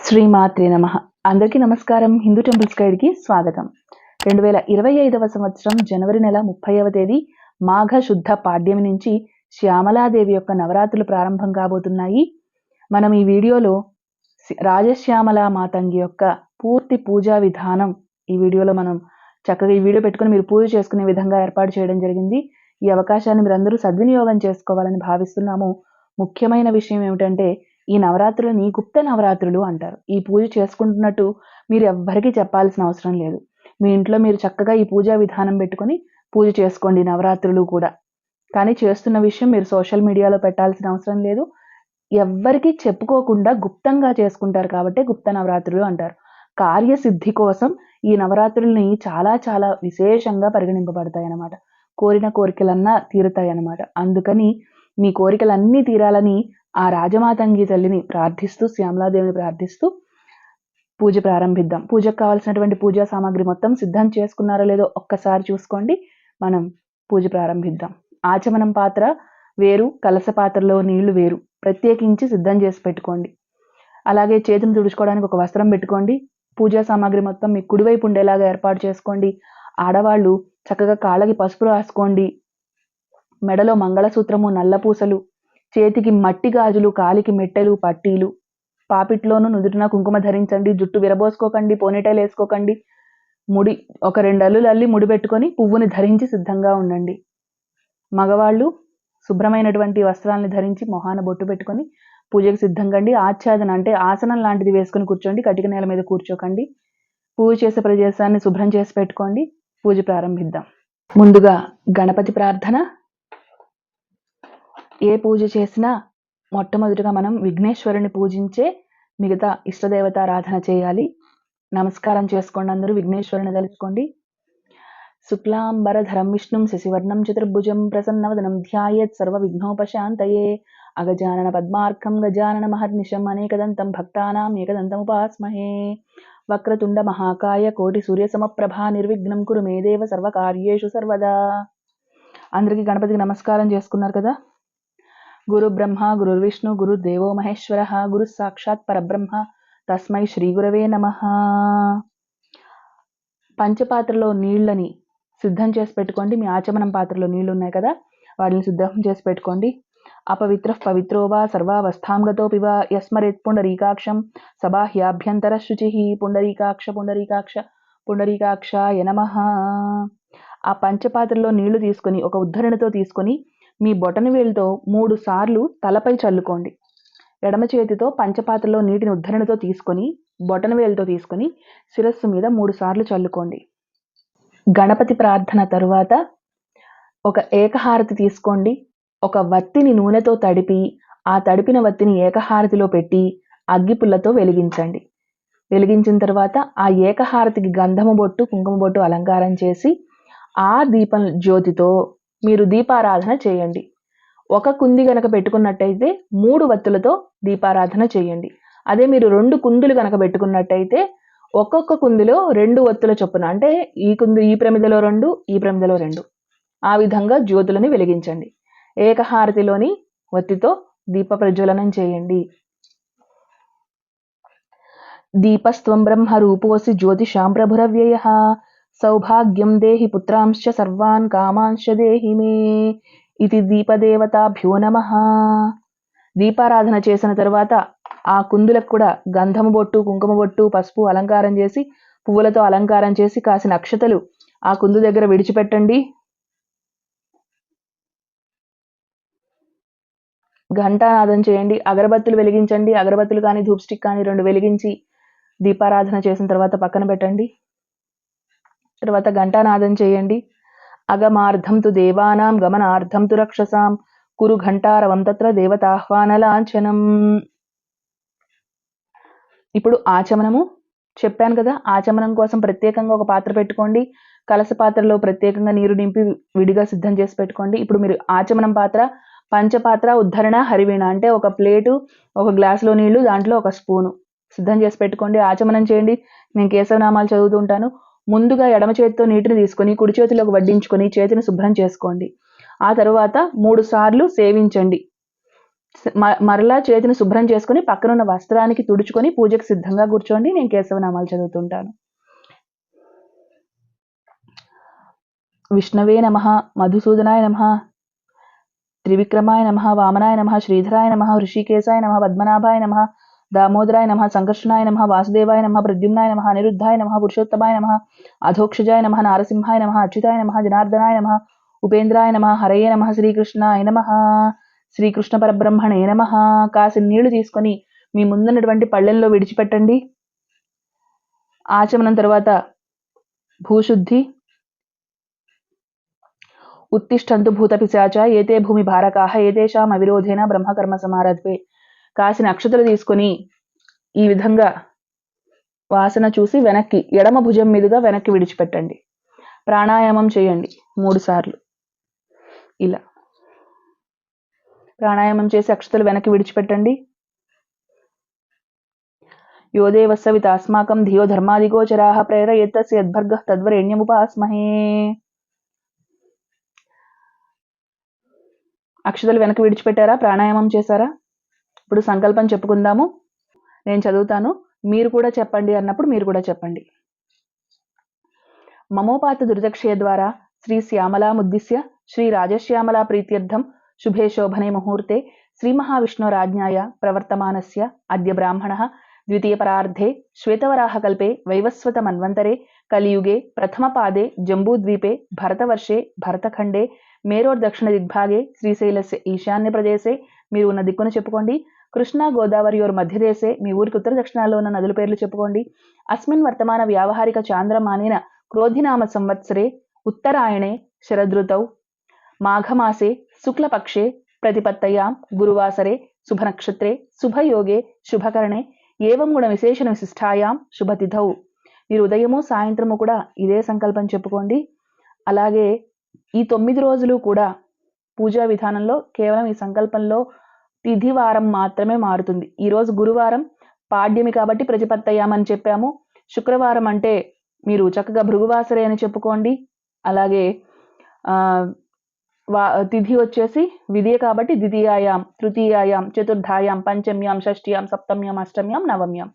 శ్రీమాత్రే నమః. అందరికీ నమస్కారం. హిందూ టెంపుల్స్ గైడ్కి స్వాగతం. 2025వ సంవత్సరం జనవరి నెల 30వ తేదీ మాఘ శుద్ధ పాడ్యమి నుంచి శ్యామలాదేవి యొక్క నవరాత్రులు ప్రారంభం కాబోతున్నాయి. మనం ఈ వీడియోలో రాజశ్యామలా మాతంగి యొక్క పూర్తి పూజా విధానం ఈ వీడియోలో మనం చక్కగా ఈ వీడియో పెట్టుకుని మీరు పూజ చేసుకునే విధంగా ఏర్పాటు చేయడం జరిగింది. ఈ అవకాశాన్ని మీరందరూ సద్వినియోగం చేసుకోవాలని భావిస్తున్నాము. ముఖ్యమైన విషయం ఏమిటంటే ఈ నవరాత్రులని గుప్త నవరాత్రులు అంటారు. ఈ పూజ చేసుకుంటున్నట్టు మీరు ఎవ్వరికీ చెప్పాల్సిన అవసరం లేదు. మీ ఇంట్లో మీరు చక్కగా ఈ పూజా విధానం పెట్టుకొని పూజ చేసుకోండి నవరాత్రులు కూడా. కానీ చేస్తున్న విషయం మీరు సోషల్ మీడియాలో పెట్టాల్సిన అవసరం లేదు. ఎవ్వరికీ చెప్పుకోకుండా గుప్తంగా చేసుకుంటారు కాబట్టి గుప్త నవరాత్రులు అంటారు. కార్యసిద్ధి కోసం ఈ నవరాత్రుల్ని చాలా చాలా విశేషంగా పరిగణింపబడతాయి అన్నమాట. కోరిన కోరికలన్నా తీరుతాయి అన్నమాట. అందుకని మీ కోరికలన్నీ తీరాలని ఆ రాజమాతంగి తల్లిని ప్రార్థిస్తూ శ్యామలాదేవిని ప్రార్థిస్తూ పూజ ప్రారంభిద్దాం. పూజకు కావాల్సినటువంటి పూజా సామాగ్రి మొత్తం సిద్ధం చేసుకున్నారో లేదో ఒక్కసారి చూసుకోండి. మనం పూజ ప్రారంభిద్దాం. ఆచమనం పాత్ర వేరు, కలస పాత్రలో నీళ్లు వేరు ప్రత్యేకించి సిద్ధం చేసి పెట్టుకోండి. అలాగే చేతిని తుడుచుకోవడానికి ఒక వస్త్రం పెట్టుకోండి. పూజా సామాగ్రి మొత్తం మీ కుడివైపు ఉండేలాగా ఏర్పాటు చేసుకోండి. ఆడవాళ్ళు చక్కగా కాళ్ళకి పసుపు రాసుకోండి. మెడలో మంగళసూత్రము, నల్లపూసలు, చేతికి మట్టి గాజులు, కాలికి మెట్టెలు, పట్టీలు, పాపిట్లోనూ నుదుటిన కుంకుమ ధరించండి. జుట్టు విరబోసుకోకండి, పోనీటైల్ వేసుకోకండి. ముడి ఒక 2 అల్లులు అల్లి ముడి పెట్టుకొని పువ్వుని ధరించి సిద్ధంగా ఉండండి. మగవాళ్ళు శుభ్రమైనటువంటి వస్త్రాలను ధరించి మొహాన బొట్టు పెట్టుకొని పూజకు సిద్ధంగా ఆచ్ఛాదన అంటే ఆసనం లాంటిది వేసుకొని కూర్చోండి. కటిక నేల మీద కూర్చోకండి. పూజ చేసే ప్రదేశాన్ని శుభ్రం చేసి పెట్టుకోండి. పూజ ప్రారంభిద్దాం. ముందుగా గణపతి ప్రార్థన. ఏ పూజ చేసినా మొట్టమొదటిగా మనం విఘ్నేశ్వరుని పూజించే మిగతా ఇష్టదేవతారాధన చేయాలి. నమస్కారం చేసుకోండి. అందరూ విఘ్నేశ్వరుని తలుచుకోండి. శుక్లాంబరధరం విష్ణుం శశివర్ణం చతుర్భుజం ప్రసన్నవదనం ధ్యాయేత్ సర్వ విఘ్నోపశాంతయే అగజానన పద్మార్కం గజానన మహర్నిశం అనేకదంతం భక్తానాం ఏకదంతముపాస్మహే వక్రతుండ మహాకాయ కోటి సూర్య సమప్రభా నిర్విఘ్నం కురు మే దేవ సర్వకార్యేషు సర్వదా. అందరికీ గణపతికి నమస్కారం చేసుకున్నారు కదా. గురు బ్రహ్మ గురుర్విష్ణు గురుర్దేవో మహేశ్వర గురు సాక్షాత్ పరబ్రహ్మ తస్మై శ్రీ గురవే నమః. పంచపాత్రలో నీళ్ళని సిద్ధం చేసి పెట్టుకోండి. మీ ఆచమనం పాత్రలో నీళ్లు ఉన్నాయి కదా, వాటిని సిద్ధం చేసి పెట్టుకోండి. అపవిత్ర పవిత్రో వా సర్వావస్థాంగతోపి వా యస్మరేత్ పుండరీకాక్షం సబాహ్యాభ్యంతర శుచి పుండరీకాక్ష పుండరీకాక్ష పుండరీకాక్షాయ నమః. ఆ పంచపాత్రలో నీళ్లు తీసుకొని ఒక ఉద్ధరణతో తీసుకొని మీ బొటన వేలుతో 3 సార్లు తలపై చల్లుకోండి. ఎడమ చేతితో పంచపాత్రలో నీటిని ఉద్ధరణతో తీసుకొని బొటన వేలుతో తీసుకొని శిరస్సు మీద 3 సార్లు చల్లుకోండి. గణపతి ప్రార్థన తరువాత ఒక ఏకహారతి తీసుకోండి. ఒక వత్తిని నూనెతో తడిపి ఆ తడిపిన వత్తిని ఏకహారతిలో పెట్టి అగ్గిపుల్లతో వెలిగించండి. వెలిగించిన తర్వాత ఆ ఏకహారతికి గంధము బొట్టు, కుంకుమ బొట్టు అలంకారం చేసి ఆ దీపం జ్యోతితో మీరు దీపారాధన చేయండి. ఒక కుంది గనక పెట్టుకున్నట్టయితే 3 వత్తులతో దీపారాధన చేయండి. అదే మీరు 2 కుందులు గనక పెట్టుకున్నట్టయితే ఒక్కొక్క కుందిలో 2 వత్తుల చొప్పున, అంటే ఈ ప్రమిదలో 2, ఈ ప్రమిదలో 2, ఆ విధంగా జ్యోతులను వెలిగించండి. ఏకహారతిలోని వత్తితో దీప ప్రజ్వలనం చేయండి. దీపస్త్వం బ్రహ్మ రూపోసి జ్యోతిషాం ప్రభురవ్యయః సౌభాగ్యం దేహి పుత్రాంశ్చ సర్వాన్ కామాంశ్చ దేహి మే ఇది దీపదేవతాభ్యో నమః. దీపారాధన చేసిన తర్వాత ఆ కుందులకు కూడా గంధము బొట్టు, కుంకుమ బొట్టు, పసుపు అలంకారం చేసి పువ్వులతో అలంకారం చేసి కాసిన అక్షతలు ఆ కుందు దగ్గర విడిచిపెట్టండి. ఘంటానాదం చేయండి. అగరబత్తులు వెలిగించండి. అగరబత్తులు కానీ ధూప్ స్టిక్ కానీ 2 వెలిగించి దీపారాధన చేసిన తర్వాత పక్కన పెట్టండి. తర్వాత ఘంటానాదం చేయండి. అగమార్థం తు దేవానాం గమనార్థం తు రక్షసాం కురు ఘంటారవం తత్ర దేవతాహ్వాన లాంఛనం. ఇప్పుడు ఆచమనము చెప్పాను కదా. ఆచమనం కోసం ప్రత్యేకంగా ఒక పాత్ర పెట్టుకోండి. కలస పాత్రలో ప్రత్యేకంగా నీరు నింపి విడిగా సిద్ధం చేసి పెట్టుకోండి. ఇప్పుడు మీరు ఆచమనం పాత్ర, పంచపాత్ర, ఉద్ధరణ, హరివీణ అంటే ఒక ప్లేటు, ఒక గ్లాసులో నీళ్లు, దాంట్లో ఒక స్పూను సిద్ధం చేసి పెట్టుకోండి. ఆచమనం చేయండి. నేను కేశవనామాలు చదువుతుంటాను. ముందుగా ఎడమ చేతితో నీటిని తీసుకొని కుడి చేతిలోకి వడ్డించుకొని చేతిని శుభ్రం చేసుకోండి. ఆ తరువాత 3 సార్లు సేవించండి. మరలా చేతిని శుభ్రం చేసుకుని పక్కనున్న వస్త్రానికి తుడుచుకొని పూజకు సిద్ధంగా కూర్చోండి. నేను కేశవనామాలు చదువుతుంటాను. విష్ణవే నమః, మధుసూదనాయ నమః, త్రివిక్రమాయ నమః, వామనాయ నమః, శ్రీధరాయ నమః, ఋషికేశాయ నమః, పద్మనాభాయ నమః, దామోదరాయ నమః, సంకర్షణాయ నమః, వాసుదేవాయ నమః, ప్రద్యుమ్నాయ నమః, అనిరుద్ధాయ నమః, పురుషోత్తమాయ నమః, అధోక్షజాయ నమః, నారసింహాయ నమః, అచ్యుతాయ నమః, జనార్దనాయ నమః, ఉపేంద్రాయ నమః, హరయే నమః, శ్రీకృష్ణాయ నమః, శ్రీకృష్ణ పరబ్రహ్మణే నమః. కాసిన నీళ్లు తీసుకొని మీ ముందున్నటువంటి పళ్ళెంలో విడిచిపెట్టండి. ఆచమనం తర్వాత భూశుద్ధి. ఉత్తిష్టంతు భూతపిశాచ ఏతే భూమి భారకాహ ఏతేషాం అవిరోధేన బ్రహ్మకర్మ సమారధ్వే. కాసిన అక్షతలు తీసుకొని ఈ విధంగా వాసన చూసి వెనక్కి ఎడమ భుజం మీదుగా వెనక్కి విడిచిపెట్టండి. ప్రాణాయామం చేయండి 3 సార్లు. ఇలా ప్రాణాయామం చేసి అక్షతలు వెనక్కి విడిచిపెట్టండి. యోదేవస్సవితాస్మాకం ధియో ధర్మాదిగోచరాః ప్రేరయేత్తస్య యద్భర్గః తద్వరేణ్యముపాస్మహే. అక్షతలు వెనక్కి విడిచిపెట్టారా? ప్రాణాయామం చేశారా? ఇప్పుడు సంకల్పం చెప్పుకుందాము. నేను చదువుతాను, మీరు కూడా చెప్పండి అన్నప్పుడు మీరు కూడా చెప్పండి. మమోపాత దురితక్షయ ద్వారా శ్రీ శ్యామలాముద్దిశ్య శ్రీ రాజశ్యామలా ప్రీత్యర్థం శుభే శోభనే ముహూర్తే శ్రీ మహావిష్ణోరాజ్ఞాయ ప్రవర్తమానస్య అద్య బ్రాహ్మణః ద్వితీయ పరార్ధే శ్వేతవరాహకల్పే వైవస్వత మన్వంతరే కలియుగే ప్రథమపాదే జంబూద్వీపే భరతవర్షే భరతఖండే మేరోర్దక్షిణ దిగ్భాగే శ్రీశైలస్య ఈశాన్య ప్రదేశే. మీరు ఉన్న దిక్కును చెప్పుకోండి. కృష్ణా గోదావరియోర్ మధ్యదేశే. మీ ఊరికి ఉత్తర దక్షిణాల్లో ఉన్న నదుల పేర్లు చెప్పుకోండి. అస్మిన్ వర్తమాన వ్యావహారిక చాంద్రమానేన క్రోధినామ సంవత్సరే ఉత్తరాయణే శరదృతౌ మాఘమాసే శుక్లపక్షే ప్రతిపత్తయాం గురువాసరే శుభనక్షత్రే శుభయోగే శుభకరణే ఏవం గుణ విశేషణ విశిష్టాయాం శుభతిథౌ. మీరు ఉదయము సాయంత్రము కూడా ఇదే సంకల్పం చెప్పుకోండి. అలాగే ఈ 9 రోజులు కూడా పూజా విధానంలో కేవలం ఈ సంకల్పంలో తిథి వారం మాత్రమే మారుతుంది. ఈరోజు గురువారం పాడ్యమి కాబట్టి ప్రతిపత్తయామని చెప్పాము. శుక్రవారం అంటే మీరు చక్కగా భృగువాసరే అని చెప్పుకోండి. అలాగే తిథి వచ్చేసి విధియ కాబట్టి ద్వితీయాయాం తృతీయాయాం చతుర్థాయాం పంచమ్యాం షష్ఠ్యాం సప్తమ్యాం అష్టమ్యాం నవమ్యాం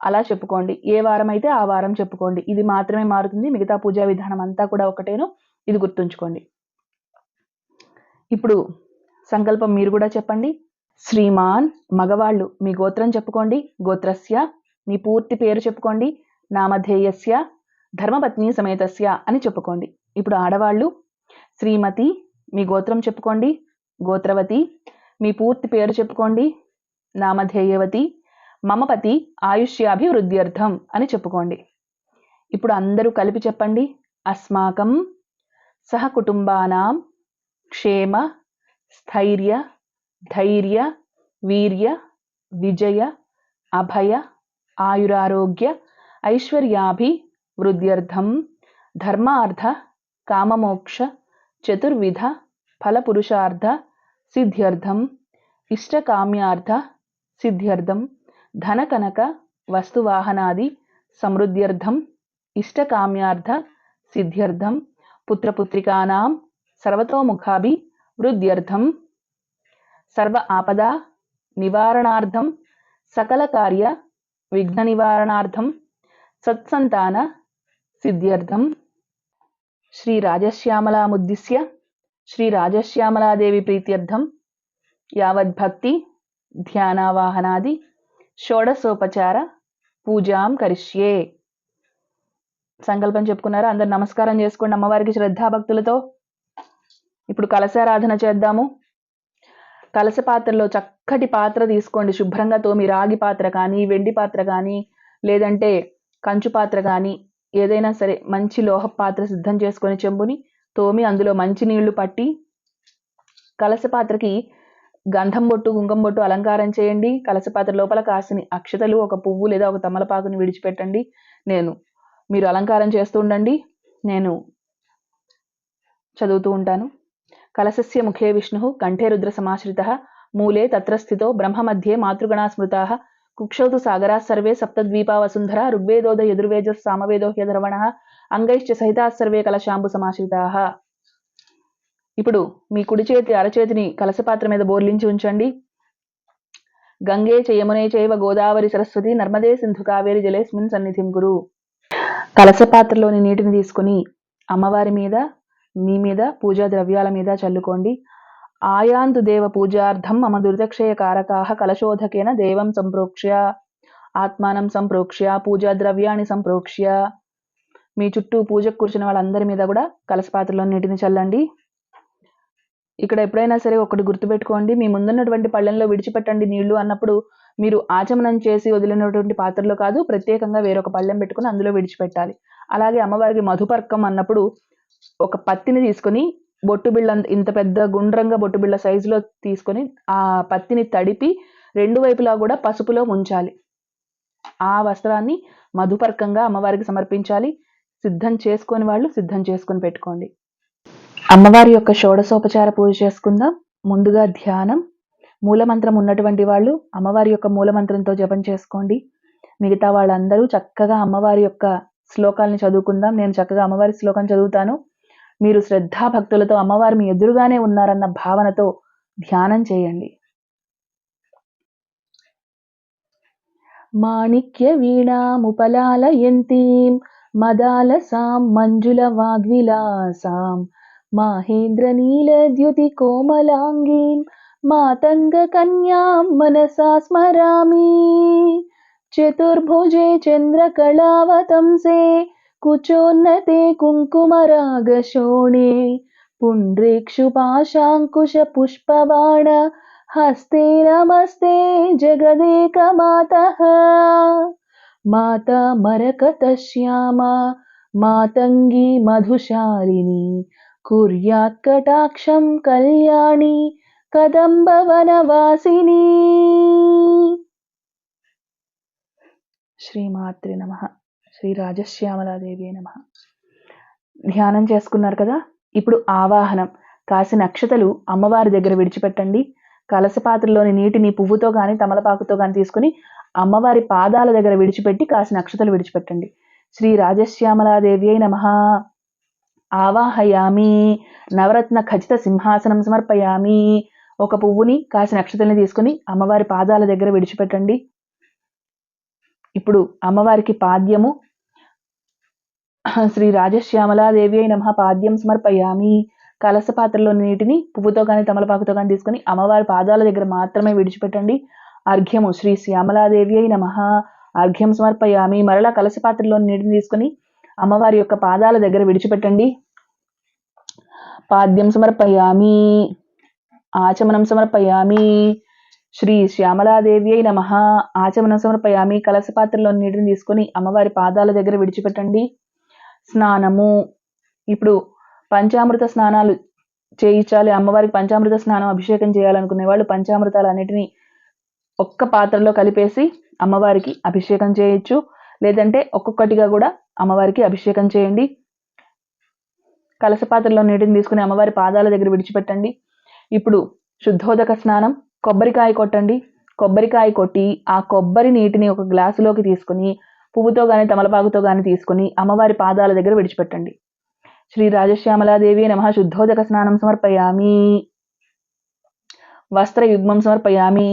అలా చెప్పుకోండి. ఏ వారం అయితే ఆ వారం చెప్పుకోండి. ఇది మాత్రమే మారుతుంది. మిగతా పూజా విధానం అంతా కూడా ఒకటేను. ఇది గుర్తుంచుకోండి. ఇప్పుడు సంకల్పం మీరు కూడా చెప్పండి. శ్రీమాన్ మగవాళ్ళు మీ గోత్రం చెప్పుకోండి. గోత్రస్య మీ పూర్తి పేరు చెప్పుకోండి. నామధేయస్య ధర్మపత్ని సమేతస్య అని చెప్పుకోండి. ఇప్పుడు ఆడవాళ్ళు శ్రీమతి మీ గోత్రం చెప్పుకోండి. గోత్రవతి మీ పూర్తి పేరు చెప్పుకోండి. నామధేయవతి మమపతి ఆయుష్యాభివృద్ధ్యర్థం అని చెప్పుకోండి. ఇప్పుడు అందరూ కలిపి చెప్పండి. అస్మాకం సహకుటుంబానాం క్షేమ స్థైర్య ధైర్య వీర్య విజయ అభయ ఆయురారోగ్య ఐశ్వర్యాభివృద్ధ్యర్థం ధర్మార్థ కామమోక్ష చతుర్విధ ఫలపురుషార్థ సిద్ధ్యర్థం ఇష్టకామ్యార్థ సిద్ధ్యర్థం ధనకనక వస్తువాహనాది సమృద్ధ్యర్థం ఇష్టకామ్యార్థ సిద్ధ్యర్థం పుత్రపుత్రికానాం సర్వతోముఖాభివృద్ధ్యర్థం సర్వ ఆపదా నివారణార్థం సకల కార్య విఘ్న నివారణార్థం సత్సంతాన సిద్ధ్యర్థం శ్రీ రాజశ్యామలాముద్దిశ్య శ్రీ రాజశ్యామలాదేవి ప్రీత్యర్థం యావద్భక్తి ధ్యానావాహనాది షోడశోపచార పూజాం కరిష్యే. సంకల్పం చెప్పుకున్నారా? అందరు నమస్కారం చేసుకోండి అమ్మవారికి శ్రద్ధాభక్తులతో. ఇప్పుడు కలశారాధన చేద్దాము. కలశ పాత్రలో చక్కటి పాత్ర తీసుకోండి. శుభ్రంగా తోమి రాగి పాత్ర కానీ వెండి పాత్ర కానీ లేదంటే కంచు పాత్ర కానీ ఏదైనా సరే మంచి లోహ పాత్ర సిద్ధం చేసుకొని చెంబుని తోమి అందులో మంచి నీళ్లు పట్టి కలశ పాత్రకి గంధం బొట్టు కుంకుమ బొట్టు అలంకారం చేయండి. కలశ పాత్ర లోపల కాసిని అక్షతలు ఒక పువ్వు లేదా ఒక తమలపాకుని విడిచిపెట్టండి. మీరు అలంకారం చేస్తూ ఉండండి. నేను చదువుతూ ఉంటాను. కలశస్య ముఖే విష్ణు కంఠే రుద్ర సమాశ్రితః మూలే తత్ర స్థితో బ్రహ్మ మధ్యే మాతృగణా స్మృతాః కుక్షౌతు సాగరా సర్వే సప్తద్వీపా వసుంధర ఋగ్వేదోద యజుర్వేద సామవేదో హ్యధర్వణః అంగైశ్చ సహితా సర్వే కలశాంబు సమాశ్రితాః. ఇప్పుడు మీ కుడి చేతి అరచేతిని కలశపాత్ర మీద బోర్లించి ఉంచండి. గంగే చ యమునే చైవ గోదావరి సరస్వతి నర్మదే సింధు కావేరి జలేస్మిన్ సన్నిధిం గురు. కలస పాత్రలోని నీటిని తీసుకుని అమ్మవారి మీద, మీ మీద, పూజా ద్రవ్యాల మీద చల్లుకోండి. ఆయాంతు దేవ పూజార్థం మమ దుర్దక్షయ కారకాః కలశోదకేన దేవం సంప్రోక్ష్య ఆత్మానం సంప్రోక్ష్య పూజా ద్రవ్యాన్ని సంప్రోక్ష్య. మీ చుట్టూ పూజకు కూర్చున్న వాళ్ళందరి మీద కూడా కలస పాత్రలో నీటిని చల్లండి. ఇక్కడ ఎప్పుడైనా సరే ఒకటి గుర్తుపెట్టుకోండి, మీ ముందున్నటువంటి పళ్ళెంలో విడిచిపెట్టండి నీళ్లు అన్నప్పుడు మీరు ఆచమనం చేసి వదిలినటువంటి పాత్రలో కాదు, ప్రత్యేకంగా వేరొక పళ్ళెం పెట్టుకుని అందులో విడిచిపెట్టాలి. అలాగే అమ్మవారికి మధుపర్కం అన్నప్పుడు ఒక పత్తిని తీసుకొని బొట్టు బిళ్ళ ఇంత పెద్ద గుండ్రంగా బొట్టు బిళ్ళ సైజులో తీసుకొని ఆ పత్తిని తడిపి రెండు వైపులా కూడా పసుపులో ముంచాలి. ఆ వస్త్రాన్ని మధుపర్కంగా అమ్మవారికి సమర్పించాలి. సిద్ధం చేసుకొని వాళ్ళు సిద్ధం చేసుకొని పెట్టుకోండి. అమ్మవారి యొక్క షోడశోపచార పూజ చేసుకుందాం. ముందుగా ధ్యానం. మూలమంత్రం ఉన్నటువంటి వాళ్ళు అమ్మవారి యొక్క మూలమంత్రంతో జపం చేసుకోండి. మిగతా వాళ్ళందరూ చక్కగా అమ్మవారి యొక్క శ్లోకాలను చదువుకుందాం. నేను చక్కగా అమ్మవారి శ్లోకం చదువుతాను. మీరు శ్రద్ధాభక్తులతో అమ్మవారి మీ ఎదురుగానే ఉన్నారన్న భావనతో ధ్యానం చేయండి. మాణిక్య వీణాముపలాలయంతీం మదాలసాం మంజుల వాగ్విలాసాం మాహేంద్ర నీలద్యుతి కోమలాంగీం మాతంగ కన్యాం మనసా స్మరామి. చతుర్భుజే చంద్రకళావతంసే కుచోన్నతే కుంకుమరాగశోణే పుండ్రేక్షుపాశాంకుశ పుష్పబాణ హస్తే నమస్తే జగదేకమాతః. మాతా మరకతశ్యామా మాతంగి మధుశాలిని కుర్యాత్ కటాక్షం కళ్యాణి కదంబవనవాసిని. శ్రీమాత్రే నమః. శ్రీ రాజశ్యామలాదేవి నమః. ధ్యానం చేసుకున్నారు కదా. ఇప్పుడు ఆవాహనం. కాసిన అక్షతలు అమ్మవారి దగ్గర విడిచిపెట్టండి. కలస పాత్రలోని నీటిని పువ్వుతో కానీ తమలపాకుతో కానీ తీసుకుని అమ్మవారి పాదాల దగ్గర విడిచిపెట్టి కాసిన అక్షతలు విడిచిపెట్టండి. శ్రీ రాజశ్యామలాదేవి నమః. ఆవాహయామి. నవరత్న ఖచిత సింహాసనం సమర్పయామి. ఒక పువ్వుని కాసిన అక్షతల్ని తీసుకుని అమ్మవారి పాదాల దగ్గర విడిచిపెట్టండి. ఇప్పుడు అమ్మవారికి పాద్యము. శ్రీ రాజశ్యామలాదేవి నమః పాద్యం సమర్పయామి. కలస పాత్రలో నీటిని పువ్వుతో కానీ తమలపాకుతో కానీ తీసుకుని అమ్మవారి పాదాల దగ్గర మాత్రమే విడిచిపెట్టండి. అర్ఘ్యము. శ్రీ శ్యామలాదేవి నమః అర్ఘ్యం సమర్పయామి. మరలా కలస పాత్రలో నీటిని తీసుకుని అమ్మవారి యొక్క పాదాల దగ్గర విడిచిపెట్టండి. పాద్యం సమర్పయామి. ఆచమనం సమర్పయామి. శ్రీ శ్యామలాదేవి నమః ఆచమనం సమర్పయామి. కలస పాత్రలో నీటిని తీసుకొని అమ్మవారి పాదాల దగ్గర విడిచిపెట్టండి. స్నానము. ఇప్పుడు పంచామృత స్నానాలు చేయించాలి, అమ్మవారికి పంచామృత స్నానం అభిషేకం చేయాలనుకునే వాళ్ళు పంచామృతాలు అన్నిటినీ ఒక్క పాత్రలో కలిపేసి అమ్మవారికి అభిషేకం చేయొచ్చు. లేదంటే ఒక్కొక్కటిగా కూడా అమ్మవారికి అభిషేకం చేయండి. కలస పాత్రలో నీటిని తీసుకుని అమ్మవారి పాదాల దగ్గర విడిచిపెట్టండి. ఇప్పుడు శుద్ధోదక స్నానం. కొబ్బరికాయ కొట్టండి. కొబ్బరికాయ కొట్టి ఆ కొబ్బరి నీటిని ఒక గ్లాసులోకి తీసుకుని పువ్వుతో కానీ తమలపాకుతో కానీ తీసుకుని అమ్మవారి పాదాల దగ్గర విడిచిపెట్టండి. శ్రీ రాజశ్యామలాదేవి నమః శుద్ధోదక స్నానం సమర్పయామి. వస్త్రయుగ్మం సమర్పయామి.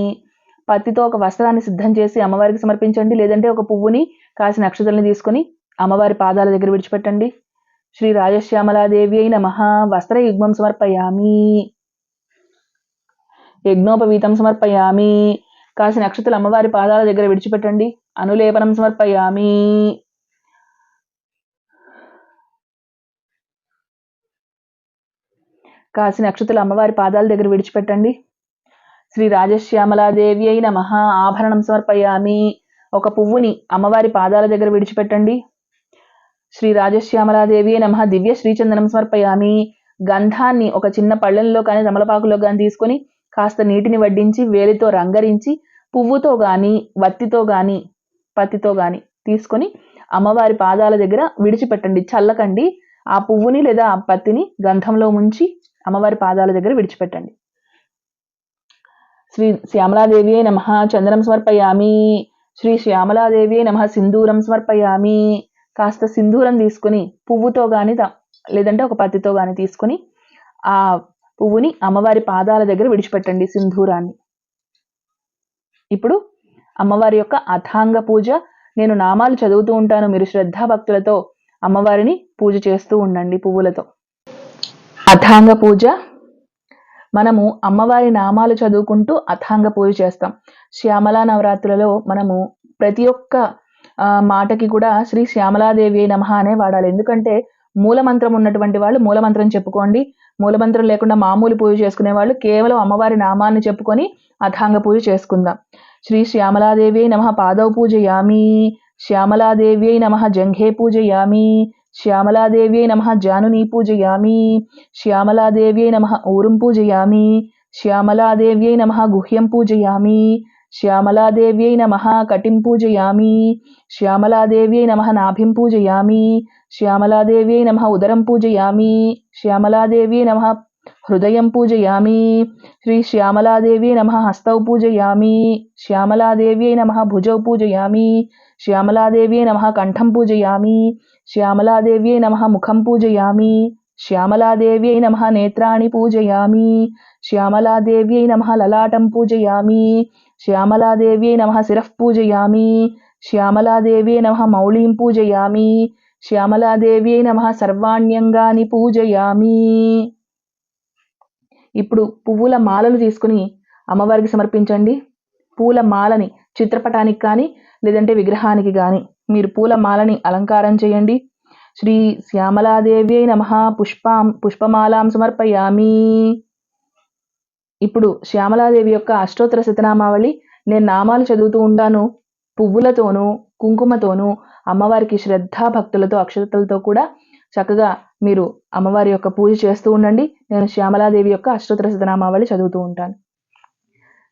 పత్తితో ఒక వస్త్రాన్ని సిద్ధం చేసి అమ్మవారికి సమర్పించండి. లేదంటే ఒక పువ్వుని కాసిన అక్షతల్ని తీసుకుని అమ్మవారి పాదాల దగ్గర విడిచిపెట్టండి. శ్రీ రాజశ్యామలాదేవి నమః వస్త్రయుగ్మం సమర్పయామి. యజ్ఞోపవీతం సమర్పయామి. కాసిన అక్షతలు అమ్మవారి పాదాల దగ్గర విడిచిపెట్టండి. అనులేపనం సమర్పయామి. కాసిన అక్షతలు అమ్మవారి పాదాల దగ్గర విడిచిపెట్టండి. శ్రీ రాజశ్యామలాదేవి నమః ఆభరణం సమర్పయామి. ఒక పువ్వుని అమ్మవారి పాదాల దగ్గర విడిచిపెట్టండి. శ్రీ రాజశ్యామలాదేవి నమః దివ్య శ్రీచందనం సమర్పయామి. గంధాన్ని ఒక చిన్న పళ్ళెంలో కానీ తమలపాకులో కానీ తీసుకొని కాస్త నీటిని వడ్డించి వేలితో రంగరించి పువ్వుతో కానీ వత్తితో కానీ పత్తితో కానీ తీసుకొని అమ్మవారి పాదాల దగ్గర విడిచిపెట్టండి. చల్లకండి. ఆ పువ్వుని లేదా ఆ పత్తిని గంధంలో ముంచి అమ్మవారి పాదాల దగ్గర విడిచిపెట్టండి. శ్రీ శ్యామలాదేవి నమః చందనం సమర్పయామి. శ్రీ శ్యామలాదేవి నమః సింధూరం సమర్పయామి. కాస్త సింధూరం తీసుకుని పువ్వుతో కానీ లేదంటే ఒక పత్తితో కానీ తీసుకుని ఆ పువ్వుని అమ్మవారి పాదాల దగ్గర విడిచిపెట్టండి సింధూరాన్ని. ఇప్పుడు అమ్మవారి యొక్క అథాంగ పూజ. నేను నామాలు చదువుతూ ఉంటాను, మీరు శ్రద్ధాభక్తులతో అమ్మవారిని పూజ చేస్తూ ఉండండి పువ్వులతో. అథాంగ పూజ. మనము అమ్మవారి నామాలు చదువుకుంటూ అథాంగ పూజ చేస్తాం. శ్యామలా నవరాత్రులలో మనము ప్రతి ఒక్క మాటకి కూడా శ్రీ శ్యామలాదేవి నమః అనే వాడాలి. ఎందుకంటే మూలమంత్రం ఉన్నటువంటి వాళ్ళు మూలమంత్రం చెప్పుకోండి. మూలమంత్రం లేకుండా మామూలు పూజ చేసుకునే వాళ్ళు కేవలం అమ్మవారి నామాన్ని చెప్పుకొని అథాంగ పూజ చేసుకుందాం. శ్రీ శ్యామలాదేవి నమః పాదౌ పూజయామి, శ్యామలాదేవ్యై నమః జంఘే పూజయామి, శ్యామలాదేవ్యై నమః జానునీ పూజయామి, శ్యామలాదేవ్యై నమః ఊరుం పూజయామి, శ్యామలాదేవ్యై నమః గుహ్యం పూజయామి, శ్యామలాదేవ్యై నమః కటిం పూజయామి, శ్యామలాదేవ్యై నమః నాభిం పూజయామి, శ్యామలాదేవ్యై నమః ఉదరం పూజయామి, శ్యామలాదేవ్యై నమః హృదయం పూజయామి, శ్రీ శ్యామలాదేవ్యై నమః హస్తౌ పూజయామి, శ్యామలాదేవ్యై నమః భుజౌ పూజయామి, శ్యామలాదేవ్యై నమః కంఠం పూజయామి, శ్యామలాదేవ్యై నమః ముఖం పూజయామి, శ్యామలాదేవ్యై నమః నేత్రాణి పూజయామి, శ్యామలాదేవ్యై నమః లలాటం పూజయామి, శ్యామలాదేవ్యై నమః శిరః పూజయామి, శ్యామలాదేవ్యై నమః మౌళీం పూజయామి, శ్యామలాదేవ్యై నమః సర్వాణ్యంగాని పూజయామి. ఇప్పుడు పువ్వుల మాలలు తీసుకుని అమ్మవారికి సమర్పించండి. పూల మాలని చిత్రపటానికి కానీ లేదంటే విగ్రహానికి కానీ మీరు పూల మాలని అలంకారం చేయండి. శ్రీ శ్యామలాదేవ్యై నమః పుష్పమాలాం సమర్పయామి. ఇప్పుడు శ్యామలాదేవి యొక్క అష్టోత్తర శతనామావళి నేను నామాలు చదువుతూ ఉంటాను. పువ్వులతోనూ కుంకుమతోనూ అమ్మవారికి శ్రద్ధాభక్తులతో అక్షతలతో కూడా చక్కగా మీరు అమ్మవారి యొక్క పూజ చేస్తూ ఉండండి. నేను శ్యామలాదేవి యొక్క అష్టోత్తర శతనామావళి చదువుతూ ఉంటాను.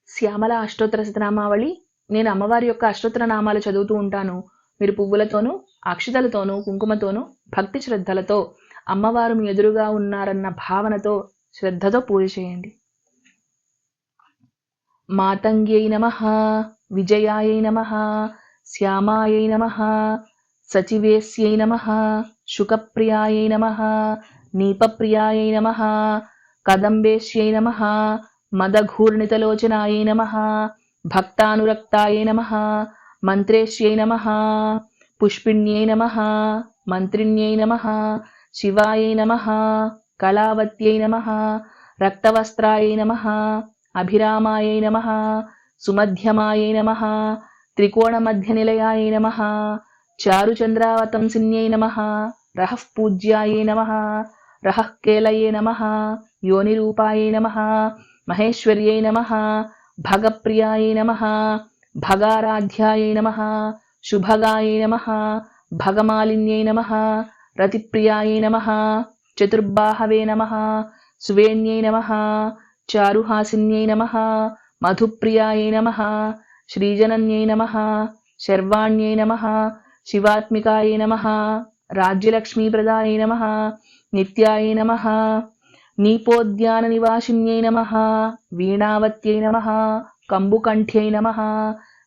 శ్యామల అష్టోత్తర శతనామావళి. నేను అమ్మవారి యొక్క అష్టోత్తర నామాలు చదువుతూ ఉంటాను. మీరు పువ్వులతోనూ అక్షతలతోనూ కుంకుమతోనూ భక్తి శ్రద్ధలతో అమ్మవారు మీ ఎదురుగా ఉన్నారన్న భావనతో శ్రద్ధతో పూజ చేయండి. మాతంగ్యై నమః, విజయాయై నమః, శ్యామాయై నమః, సచివేస్యై నమః, శుకప్రియాయై నమః, నీపప్రియాయై నమః, కదంబేశ్యై నమః, మదఘూర్ణితలోచనాయై నమః, భక్తానురక్తాయై నమః, మంత్రేశ్యై నమః, పుష్పిణ్యై నమః, మంత్రిణ్యై నమః, శివాయై నమః, కళావత్యై నమః, రక్తవస్త్రాయై నమః, అభిరామాయై నమః, సుమధ్యమాయై నమః, త్రికోణమధ్యనిలయాయై నమః, చారుచంద్రావతంసిన్యై నమః, రహః పూజ్యాయై నమః, రహః కేలయే నమః, యోనిరూపాయై నమః, మహేశ్వర్యై నమః, భగప్రియాయై నమః, భగారాధ్యాయై నమః, శుభగాయై నమః, భగమాలిన్యై నమః, రతిప్రియాయై నమః, చతుర్బాహవే నమః, సువేణ్యై నమః, చారుహాసిన్యై నమః, మధుప్రియాయై నమః, శ్రీజనన్యై నమః, శర్వాణ్యై నమః, శివాత్మికాయై నమః, రాజ్యలక్ష్మీప్రదాయై నమః, నిత్యాయై నమః, నీపోద్యాన నివాసిన్యై నమః, వీణావత్యై నమః, కంబుకంఠ్యై నమః,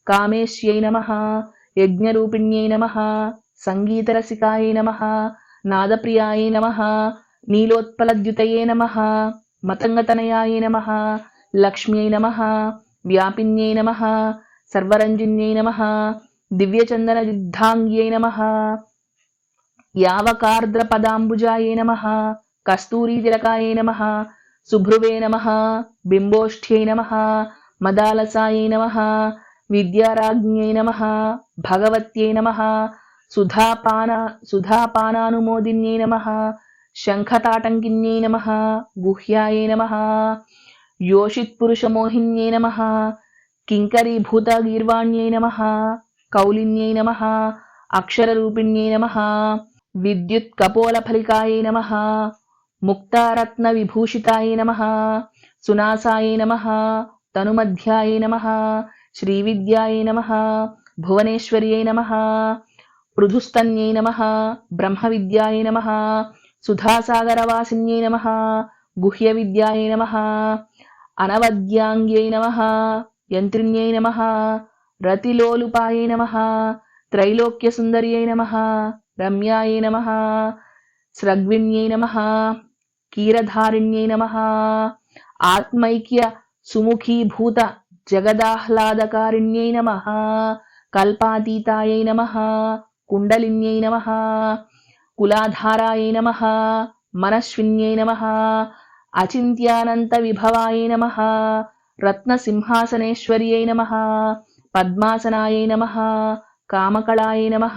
కామేశ్యై నమః, యజ్ఞరూపిణ్యై నమః, సంగీతరసికాయై నమః, నాదప్రియాయై నమః, నీలోత్పలద్యుతయే నమః, మతంగతనయాయై నమః, లక్ష్మ్యై నమః, వ్యాపిన్యై నమః, సర్వరంజిన్యై నమః, దివ్యచందనదిగ్ధాంగ్యై నమః, యావకార్ద్రపదాంబుజాయై నమః, కస్తూరీతిలకాయై నమః, సుభ్రువే నమః, బింబోష్ఠ్యై నమః, మదాలసాయై నమః, విద్యారాజ్ఞ్యై నమః, భగవత్యై నమః, సుధాపానానుమోదిన్యై నమః, శంఖతాటంకిన్యై నమః, గుహ్యాయై నమః, యోషిత్పురుషమోహిన్యై నమః, కింకరీభూతగీర్వాణ్యై నమః, కౌలిన్యై నమః, అక్షరరూపిణ్యై నమః, విద్యుత్కపోలఫలికాయై నమః, ముక్తారత్నవిభూషితాయై నమః, సునాసాయై నమః, తనుమధ్యాయై నమః, శ్రీవిద్యాయై నమః, భువనేశ్వర్యై నమః, పృథుస్తన్యై నమః, బ్రహ్మవిద్యాయై నమః, సుధాసాగరవాసిన్యై నమః, గుహ్యవిద్యాయై నమః, అనవద్యాంగ్యై నమః, యంత్రిణ్యై నమః, రతిలోలుపాయై నమః, త్రైలోక్యసుందర్యై నమః, రమ్యాయై నమః, స్రగ్విణ్యై నమః, కీరధారిణ్యై నమః, ఆత్మైక్య సుముఖీభూత జగదాహ్లాదకారిణ్యై నమః కల్పాతీతాయై నమః కుండలిన్యై నమః కులాధారాయై నమః మనస్విన్యై నమః అచింత్యానంత విభవాయై నమః రత్నసింహాసనేశ్వర్యై నమః పద్మాసనాయై నమః కామకళాయై నమః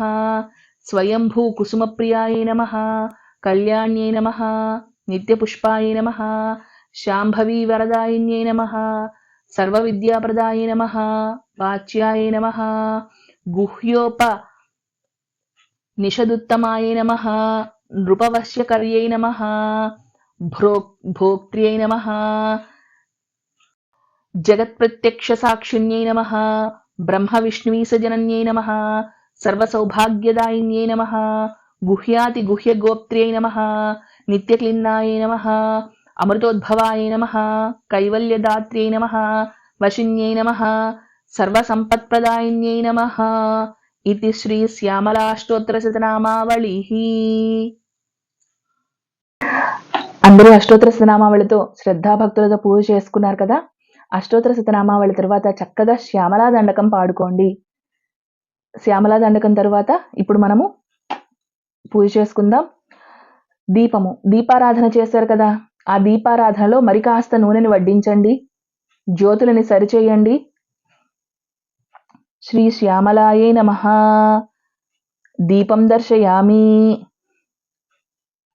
స్వయంభూ కుసుమప్రియాయై నమః కళ్యాణ్యై నమః నిత్యపుష్పాయై నమః శాంభవీ వరదాయిన్యై నమః సర్వవిద్యాప్రదాయై నమః వాచ్యాయై నమః గుహ్యోప నిషదుత్తమాయై నమః నృపవశ్యకర్యై నమః భోక్త్ర్యై నమః జగత్ప్రత్యక్షసాక్షిణ్యై నమః బ్రహ్మవిష్ణువీసజనన్యై నమః సర్వసౌభాగ్యదాయిన్యై నమః గుహ్యాతిగుహ్యగోప్త్ర్యై నమః నిత్యక్లిన్నాయై నమః అమృతోద్భవాయై నమః కైవల్యదాత్ర్యై నమః వశిన్యై నమః సర్వసంపత్ప్రదాయిన్యై నమః ఇది శ్రీ శ్యామలాష్టోత్తర అందరూ అష్టోత్తర శతనామావళితో శ్రద్ధాభక్తులతో పూజ చేసుకున్నారు కదా. అష్టోత్తర శతనామావళి తర్వాత చక్కగా శ్యామలా దండకం పాడుకోండి. శ్యామలా దండకం తర్వాత ఇప్పుడు మనము పూజ చేసుకుందాం. దీపారాధన చేశారు కదా, ఆ దీపారాధనలో మరి కాస్త నూనెని వడ్డించండి, జ్యోతులని సరిచేయండి. శ్రీ శ్యామలాయే నమః. దీపం దర్శయామి.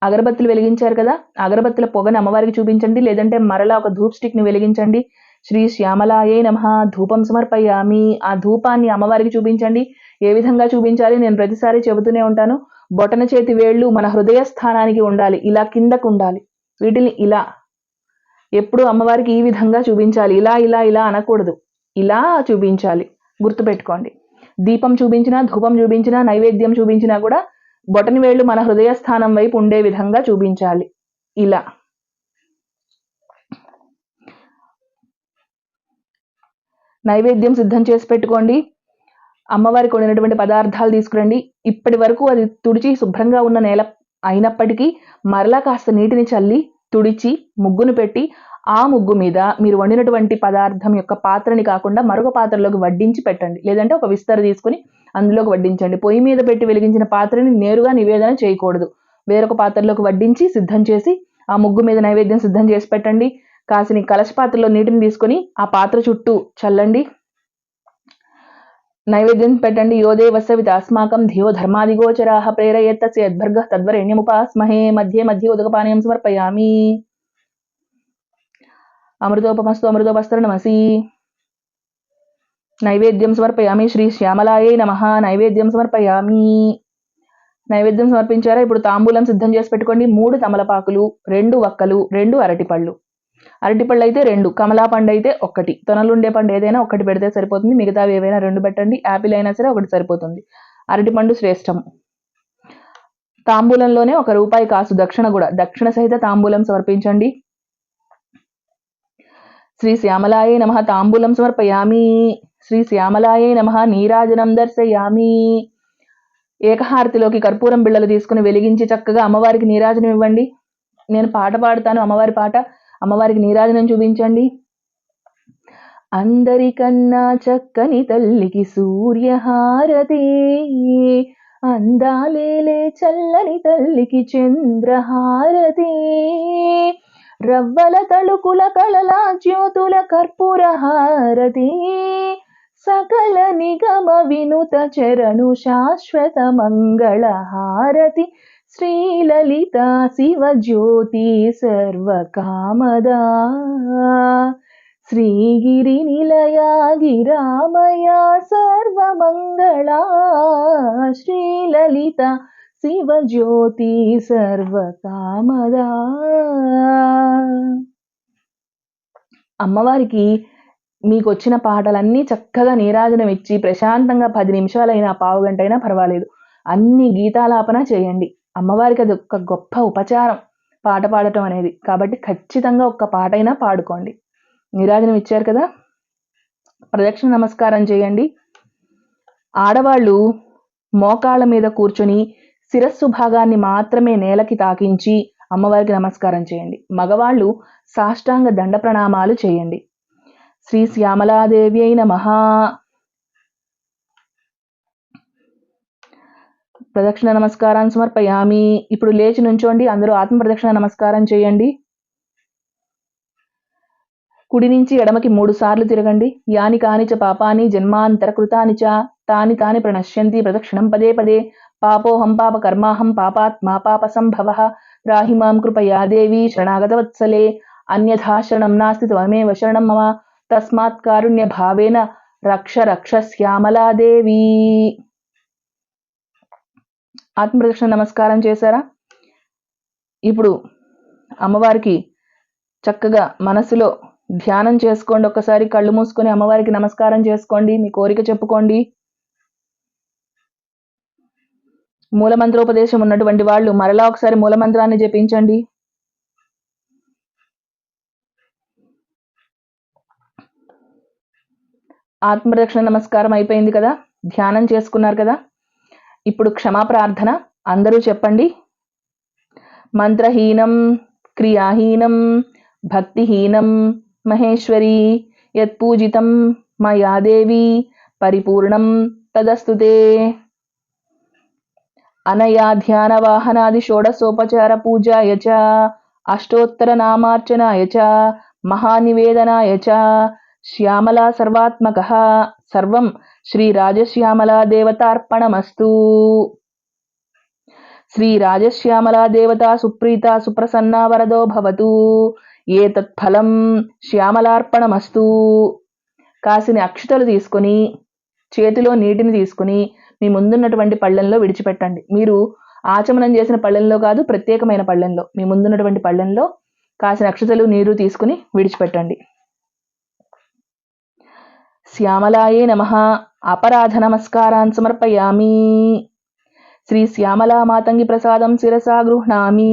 అగరబత్తులు వెలిగించారు కదా, అగరబత్తుల పొగను అమ్మవారికి చూపించండి, లేదంటే మరలా ఒక ధూప్ స్టిక్ ని వెలిగించండి. శ్రీ శ్యామలాయే నమః. ధూపం సమర్పయామి. ఆ ధూపాన్ని అమ్మవారికి చూపించండి. ఏ విధంగా చూపించాలి నేను ప్రతిసారి చెబుతూనే ఉంటాను. బొటన చేతి వేళ్ళు మన హృదయ స్థానానికి ఉండాలి, ఇలా కిందకు ఉండాలి. వీటిని ఇలా ఎప్పుడు అమ్మవారికి ఈ విధంగా చూపించాలి. ఇలా ఇలా ఇలా అనకూడదు, ఇలా చూపించాలి. గుర్తుపెట్టుకోండి. దీపం చూపించినా, ధూపం చూపించినా, నైవేద్యం చూపించినా కూడా బొటని వేళ్ళు మన హృదయ స్థానం వైపు ఉండే విధంగా చూపించాలి. ఇలా నైవేద్యం సిద్ధం చేసి పెట్టుకోండి. అమ్మవారికి వండినటువంటి పదార్థాలు తీసుకురండి. ఇప్పటి వరకు అది తుడిచి శుభ్రంగా ఉన్న నేల అయినప్పటికీ మరలా కాస్త నీటిని చల్లి తుడిచి ముగ్గును పెట్టి ఆ ముగ్గు మీద మీరు వండినటువంటి పదార్థం యొక్క పాత్రని కాకుండా మరొక పాత్రలోకి వడ్డించి పెట్టండి, లేదంటే ఒక విస్తర తీసుకుని అందులోకి వడ్డించండి. పొయ్యి మీద పెట్టి వెలిగించిన పాత్రని నేరుగా నివేదన చేయకూడదు. వేరొక పాత్రలోకి వడ్డించి సిద్ధం చేసి ఆ ముగ్గు మీద నైవేద్యం సిద్ధం చేసి పెట్టండి. కాసిని కలశ పాత్రలో నీటిని తీసుకొని ఆ పాత్ర చుట్టూ చల్లండి, నైవేద్యం పెట్టండి. యోదేవస్య వితాస్మాకం ధియో ధర్మాదిగోచరాః ప్రేరయేత్ తస్య యద్భర్గః తద్వరేణ్యముపాస్మహే. మధ్యే మధ్యే ఉదకపానీయం సమర్పయామి. అమృతోపమస్తు అమృతోపస్తరణమసి. నైవేద్యం సమర్పయామి. శ్రీ శ్యామలాయే నమః. నైవేద్యం సమర్పయామి. నైవేద్యం సమర్పించారా? ఇప్పుడు తాంబూలం సిద్ధం చేసి పెట్టుకోండి. 3 తమలపాకులు, 2 వక్కలు, 2 అరటిపళ్ళు. అరటిపళ్ళు అయితే 2, కమలా పండు అయితే 1. తొనలుండే పండు ఏదైనా 1 పెడితే సరిపోతుంది. మిగతావి ఏవైనా 2 పెట్టండి. యాపిల్ అయినా సరే 1 సరిపోతుంది. అరటిపండు శ్రేష్టము. తాంబూలంలోనే ₹1 కాసు దక్షిణ కూడా, దక్షిణ సహిత తాంబూలం సమర్పించండి. శ్రీ శ్యామలాయే నమః. తాంబూలం సమర్పయామి. శ్రీ శ్యామలాయే నమః. నీరాజనం దర్శయామి. ఏకహారతిలోకి కర్పూరం బిళ్ళలు తీసుకుని వెలిగించి చక్కగా అమ్మవారికి నీరాజనం ఇవ్వండి. నేను పాట పాడుతాను, అమ్మవారి పాట. అమ్మవారికి నీరాజనం చూపించండి. అందరికన్నా చక్కని తల్లికి సూర్యహారతి, అందాలేలే చల్లని తల్లికి చంద్రహారతి, రవ్వల తళుకుల కళల జ్యోతుల కర్పూర హారతి, సకల నిగమ వినుత చరణు శాశ్వత మంగళ హారతి, శ్రీలలిత శివజ్యోతి సర్వకామదా, శ్రీగిరి నిలయా గిరామయ సర్వమంగళా, శ్రీలలిత శివజ్యోతి సర్వకామదా. అమ్మవారికి మీకు వచ్చిన పాటలన్నీ చక్కగా నీరాజనం ఇచ్చి ప్రశాంతంగా 10 నిమిషాలైనా, పావు గంటైనా పర్వాలేదు, అన్ని గీతాలాపన చేయండి. అమ్మవారికి అది ఒక గొప్ప ఉపచారం పాట పాడటం అనేది. కాబట్టి ఖచ్చితంగా ఒక్క పాటైనా పాడుకోండి. నీరాజనం ఇచ్చారు కదా, ప్రదక్షిణ నమస్కారం చేయండి. ఆడవాళ్ళు మోకాళ్ళ మీద కూర్చొని శిరస్సు భాగాన్ని మాత్రమే నేలకి తాకించి అమ్మవారికి నమస్కారం చేయండి. మగవాళ్ళు సాష్టాంగ దండ ప్రణామాలు చేయండి. శ్రీ శ్యామలాదేవ్యై నమః. ప్రదక్షిణ నమస్కారాన్ని సమర్పయామి. ఇప్పుడు లేచి నుంచోండి, అందరూ ఆత్మ ప్రదక్షిణ నమస్కారం చేయండి. కుడి నుంచి ఎడమకి 3 సార్లు తిరగండి. యాని కానిచ పాపాని జన్మాంతర కృతాని చ తాని తాని ప్రణశ్యంతి ప్రదక్షిణం పదే పదే. పాపోహం పాప కర్మాహం పాపాత్మా పాప సంభవ రాహి మాం కృపయా దేవి శరణాగత వత్సలే. అన్యథా శరణం నాస్తి త్వమేవ శరణం మమ తస్మాత్ కారుణ్య భావేన రక్ష రక్ష శ్యామలాదేవి. ఆత్మప్రదక్షిణ నమస్కారం చేశారా? ఇప్పుడు అమ్మవారికి చక్కగా మనసులో ధ్యానం చేసుకోండి. ఒక్కసారి కళ్ళు మూసుకొని అమ్మవారికి నమస్కారం చేసుకోండి, మీ కోరిక చెప్పుకోండి. మూలమంత్రోపదేశం ఉన్నటువంటి వాళ్ళు మరలా ఒకసారి మూలమంత్రాన్ని జపించండి. ఆత్మరక్షణ నమస్కారం అయిపోయింది కదా, ధ్యానం చేసుకున్నారు కదా. ఇప్పుడు క్షమాప్రార్థన అందరూ చెప్పండి. మంత్రహీనం క్రియాహీనం భక్తిహీనం మహేశ్వరి యత్పూజితం మయా దేవి పరిపూర్ణం తదస్తుతే. అనయా ధ్యాన వాహనాది షోడశోపచార పూజాయ చ అష్టోత్తర నామార్చనాయ చ మహానివేదనాయ చ శ్యామలా సర్వాత్మకః సర్వం శ్రీ రాజశ్యామలా దేవతార్పణమస్తు. శ్రీ రాజశ్యామలా దేవత సుప్రీత సుప్రసన్నా వరదో భవతు. ఏతత్ ఫలం శ్యామలార్పణమస్తు. కాసిని అక్షతలు తీసుకొని చేతిలో నీటిని తీసుకుని మీ ముందున్నటువంటి పళ్ళెంలో విడిచిపెట్టండి. మీరు ఆచమనం చేసిన పళ్ళెంలో కాదు, ప్రత్యేకమైన పళ్ళెంలో, మీ ముందున్నటువంటి పళ్ళెంలో కాసిన అక్షతలు నీరు తీసుకుని విడిచిపెట్టండి. శ్యామలాయే నమః. అపరాధ నమస్కారాన్ సమర్పయామి. శ్రీ శ్యామలా మాతంగి ప్రసాదం శిరసా గృహ్ణామి.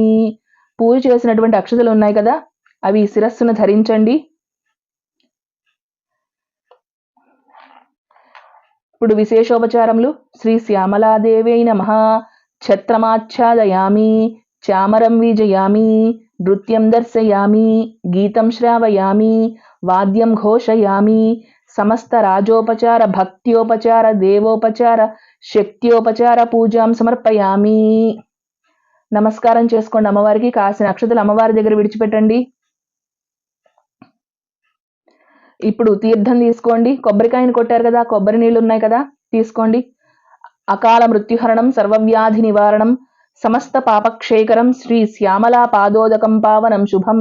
పూజ చేసినటువంటి అక్షతలు ఉన్నాయి కదా, అవి శిరస్సును ధరించండి. ఇప్పుడు విశేషోపచారములు. శ్రీ శ్యామలాదేవ్యై నమః. ఛత్రమాచ్ఛాదయామి, చామరం వీజయామి, నృత్యం దర్శయామి, గీతం శ్రావయామి, వాద్యం ఘోషయామి, సమస్త రాజోపచార భక్త్యోపచార దేవోపచార శక్త్యోపచార పూజాం సమర్పయామి. నమస్కారం చేసుకోండి అమ్మవారికి. కాసిన అక్షతలు అమ్మవారి దగ్గర విడిచిపెట్టండి. ఇప్పుడు తీర్థం తీసుకోండి. కొబ్బరికాయని కొట్టారు కదా, కొబ్బరి నీళ్ళు ఉన్నాయి కదా, తీసుకోండి. అకాల మృత్యుహరణం సర్వవ్యాధి నివారణం సమస్త పాపక్షేకరం శ్రీ శ్యామలా పాదోదకం పావనం శుభం.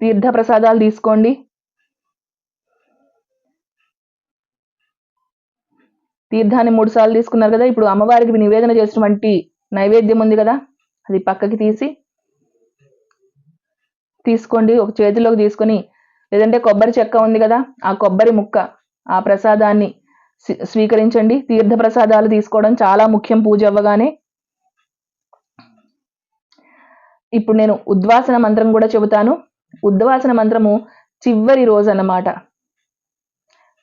తీర్థ ప్రసాదాలు తీసుకోండి. తీర్థాన్ని 3 సార్లు తీసుకున్నారు కదా, ఇప్పుడు అమ్మవారికి నివేదన చేసినటువంటి నైవేద్యం ఉంది కదా, అది పక్కకి తీసుకోండి. ఒక చేతిలోకి తీసుకొని, లేదంటే కొబ్బరి చెక్క ఉంది కదా, ఆ కొబ్బరి ముక్క, ఆ ప్రసాదాన్ని స్వీకరించండి. తీర్థ ప్రసాదాలు తీసుకోవడం చాలా ముఖ్యం పూజ అవ్వగానే. ఇప్పుడు నేను ఉద్వాసన మంత్రం కూడా చెబుతాను. ఉద్వాసన మంత్రము చివరి రోజు అన్నమాట.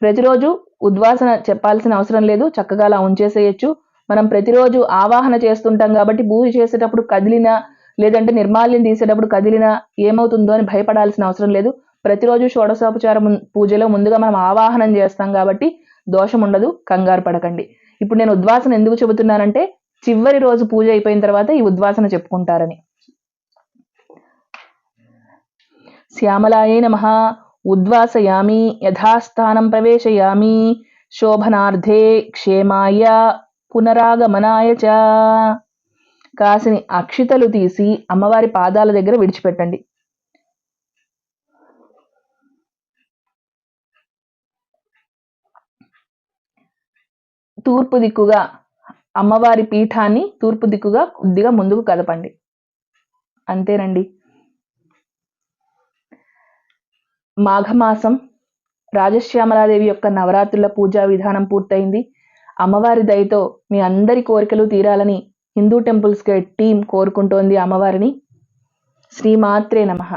ప్రతిరోజు ఉద్వాసన చెప్పాల్సిన అవసరం లేదు, చక్కగా అలా ఉంచేసేయచ్చు. మనం ప్రతిరోజు ఆవాహన చేస్తుంటాం కాబట్టి పూజ చేసేటప్పుడు కదిలినా, లేదంటే నిర్మాల్యం తీసేటప్పుడు కదిలినా ఏమవుతుందో అని భయపడాల్సిన అవసరం లేదు. ప్రతిరోజు షోడశోపచార పూజలో ముందుగా మనం ఆవాహనం చేస్తాం కాబట్టి దోషం ఉండదు, కంగారు పడకండి. ఇప్పుడు నేను ఉద్వాసన ఎందుకు చెబుతున్నానంటే, చివరి రోజు పూజ అయిపోయిన తర్వాత ఈ ఉద్వాసన చెప్పుకుంటారని. శ్యామలాయే నమః. ఉద్వాసయామి, యథాస్థానం ప్రవేశయామి, శోభనార్థే క్షేమాయ పునరాగమనాయ చ. కాసిని అక్షితలు తీసి అమ్మవారి పాదాల దగ్గర విడిచిపెట్టండి. తూర్పు దిక్కుగా అమ్మవారి పీఠాన్ని తూర్పు దిక్కుగా కొద్దిగా ముందుకు కదపండి. అంతేనండి. మాఘమాసం రాజశ్యామలాదేవి యొక్క నవరాత్రుల పూజా విధానం పూర్తయింది. అమ్మవారి దయతో మీ అందరి కోరికలు తీరాలని హిందూ టెంపుల్స్ గైడ్ టీం కోరుకుంటోంది అమ్మవారిని. శ్రీమాత్రే నమః.